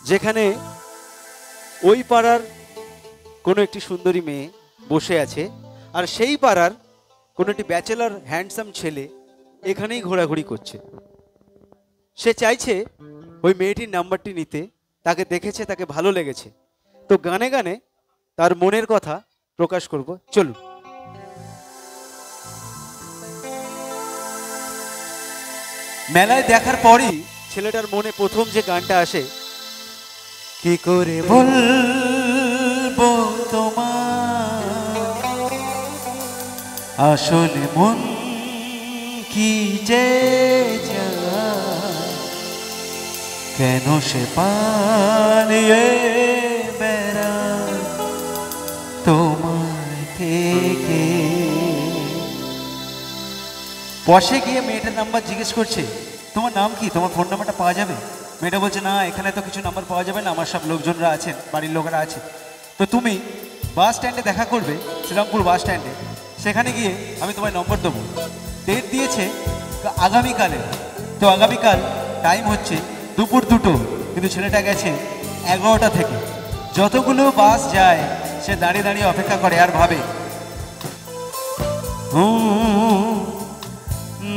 যেখানে ওই পাড়ার কোনো একটি সুন্দরী মেয়ে বসে আছে, আর সেই পাড়ার কোনো একটি ব্যাচেলার হ্যান্ডসাম ছেলে এখানেই ঘোরাঘুরি করছে। সে চাইছে ওই মেয়েটির নাম্বারটি নিতে, তাকে দেখেছে, তাকে ভালো লেগেছে, তো গানে গানে তার মনের কথা প্রকাশ করব। চলুন। মেলায় দেখার পরই ছেলেটার মনে প্রথম যে গানটা আসে, কি করে বলবো তোমার আসলে মন কি যে কেন সে পালিয়ে বেড়ায় তোমার থেকে। বসে গিয়ে মেয়েটার নাম্বার জিজ্ঞেস করছে, তোমার নাম কি, তোমার ফোন নাম্বারটা পাওয়া যাবে? মেয়েটা বলছে, না এখানে তো কিছু নাম্বার পাওয়া যাবে না, আমার সব লোকজনরা আছেন, বাড়ির লোকেরা আছে, তো তুমি বাস স্ট্যান্ডে দেখা করবে, শ্রীরামপুর বাস স্ট্যান্ডে, সেখানে গিয়ে আমি তোমার নম্বর দেবো। ডেট দিয়েছে আগামীকালে, তো আগামীকাল টাইম হচ্ছে দুপুর 2টো, কিন্তু ছেলেটা গেছে 11টা থেকে। যতগুলো বাস যায় সে দাঁড়িয়ে দাঁড়িয়ে অপেক্ষা করে আর ভাবে,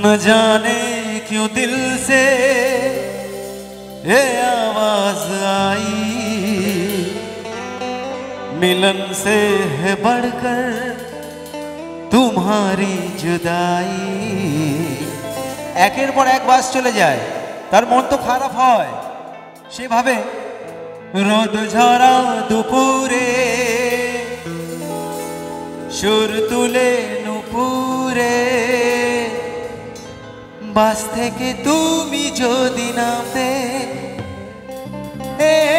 न जाने क्यों दिल से ये आवाज आई, मिलन से है बढ़कर तुम्हारी जुदाई। একের পর এক বাস চলে যায়, তার মন তো খারাপ হয়। সে ভাবে, রোদ ঝরা দুপুরে সুর তুলে নুপুরে, বাস থেকে তুমি যদি নামতে,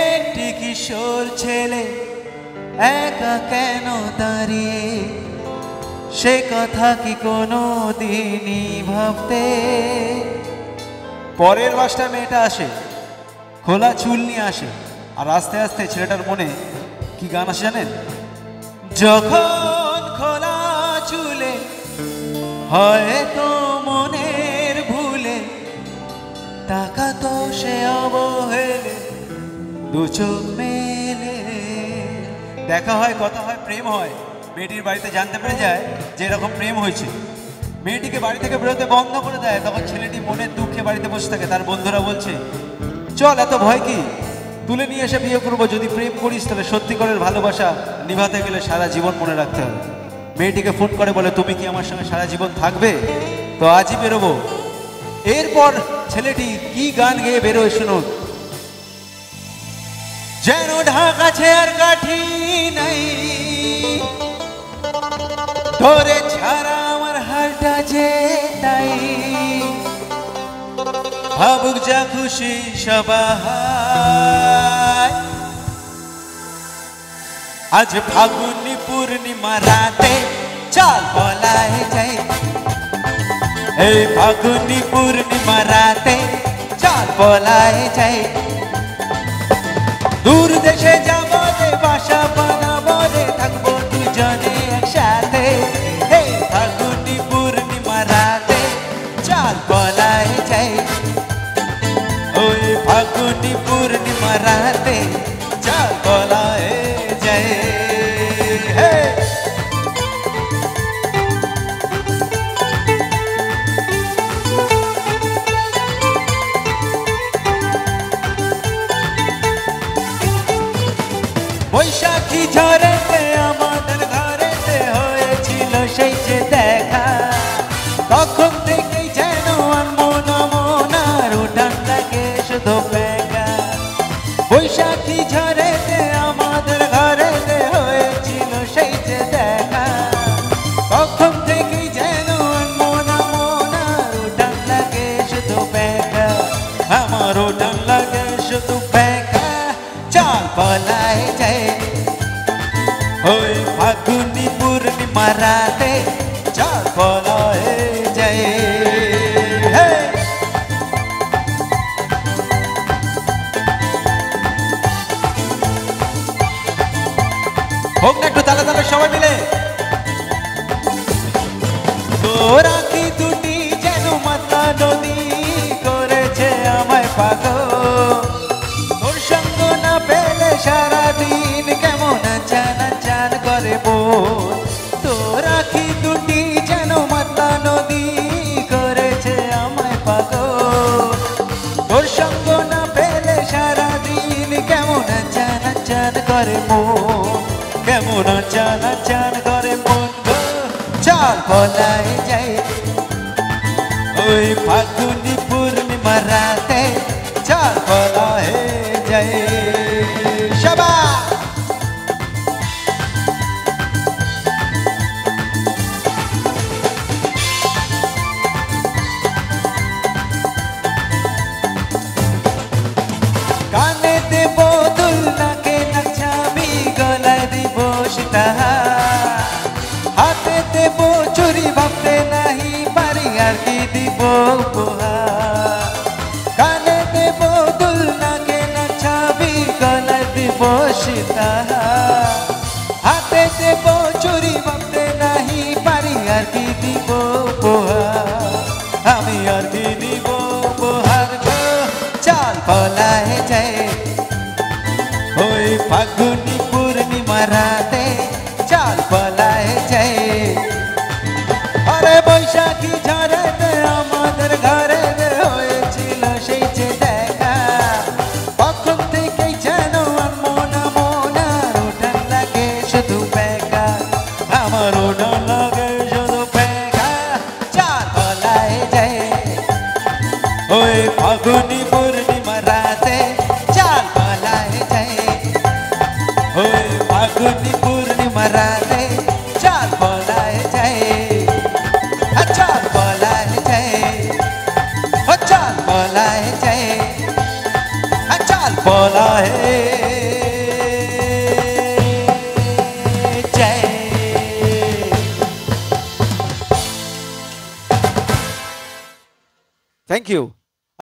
একটি কিশোর ছেলে একা কেন দাঁড়িয়ে, সে কথা কি কোনো দিনই ভাবতে। পরের বাসটা মেয়েটা আসে, খোলা চুল নিয়ে আসে, আর আস্তে আস্তে ছেলেটার মনে কি গান আসে জানেন? যখন খোলা চুলে হয়তো মনের ভুলে, টাকা তো সে অবহেলে দু চোখ মেলে। দেখা হয়, কথা হয়, প্রেম হয়। মেয়েটির বাড়িতে জানতে পেরে যায় যে এরকম প্রেম হয়েছে। মেয়েটিকে বাড়ি থেকে বেরোতে বন্ধ করে দেয়। তখন ছেলেটি মনের দুঃখে বাড়িতে বসে থাকে। তার বন্ধুরা বলছে, চল এত ভয় কি, তুলে নিয়ে এসে বিয়ে করবো। যদি প্রেম করিস তাহলে সত্যিকারের ভালোবাসা নিভাতে গেলে সারা জীবন মনে রাখতে হবে। মেয়েটিকে ফোন করে বলে, তুমি কি আমার সঙ্গে সারা জীবন থাকবে? তো আজই বেরোবো। এরপর ছেলেটি কি গান গেয়ে বেরোয় শুনুন। যেন ঢাকা ছেয়ার কাঠি নাই, ধরে ছাড়া আমার হালটা যে তাই, ভাবুক যা খুশি সবাই। আজ ফাগুনি পূর্ণিমা রাতে চল বলায় যাই, এই ফাগুনি পূর্ণিমা রাতে চল বলায় যাই। দূর দেশে যাবো রে, বাসা বানাবো রে, থাকবো দুজনে একসাথে, এই ফাগুনি পূর্ণিমা রাতে চল বলায় যাই, ওই ফাগুনি পূর্ণিমা রাতে চল বলায় যাই। বৈশাখী ঝড়েতে আমাদের ঘরেতে হয়েছিল সেই যে দেখা, তখন থেকেই যেন মন আর উঠান লাগে শুধু বেগা। বৈশাখী ঝড়েতে আমাদের ঘরেতে হয়েছিল সেই যে দেখা, তখন থেকেই যেন মন আর উঠান লাগে শুধু বেগা, আমার উঠান লাগে শুধু বেগা। চল বলায় যায়, ওই ফাগুনি পূর্ণিমা রাতে চল বলায় যায়। হোক না একটু তালে তালে সবাই মিলে। তোর আঁখি দুটি যেন মাতা নদী করেছে আমায় পাগল, তোর সঙ্গ না সারাদিন কেমন আচান আচান করে মন তোর আখি দুটি যেন মাতলা নদী করেছে আমায় পাগল তোর সঙ্গ না পেলে সারাদিন কেমন আচান আচান করে মন কেমন আচান আচান করে মন গো চল পলায় যাই ওই ফাগুনি পূর্ণিমা রাতে চল পলায় যাই শাবাশ কানে দেব দুল নাকে নাচাবি গলায় দিব সীতাহার হাতে দেব চুরি ভাবতে নাহি পারি আর কি দিব উপহার কানে দেব দুল নাকে নাচাবি গলায় দিব সীতাহার হাতে দেব চুরি ভাবতে নাহি পারি আর কি দিব উপহার আমি আর কি দিব উপহার গো চাল পলায় যায় ওই ফাগুনি পূর্ণিমা রাতে চাল পলায় যায় আরে বৈশাখী ঝড়েতে আমাদের ঘরে হয়েছিল সেই যে দেখা তখন থেকেই যেন মনা মনা উঠান লাগে শুধু বেকা আমার উঠান লাগে শুধু বেকা চাল পলায় যায় ওই ফাগুনি পূর্ণিমা রাতে চাল পলায় যায় ওই ফাগুনি পূর্ণিমা রাতে চাল পলায় যায় চাল পলায় যায় ও চাল পলায় যায় চাল পলায় যায় থ্যাংক ইউ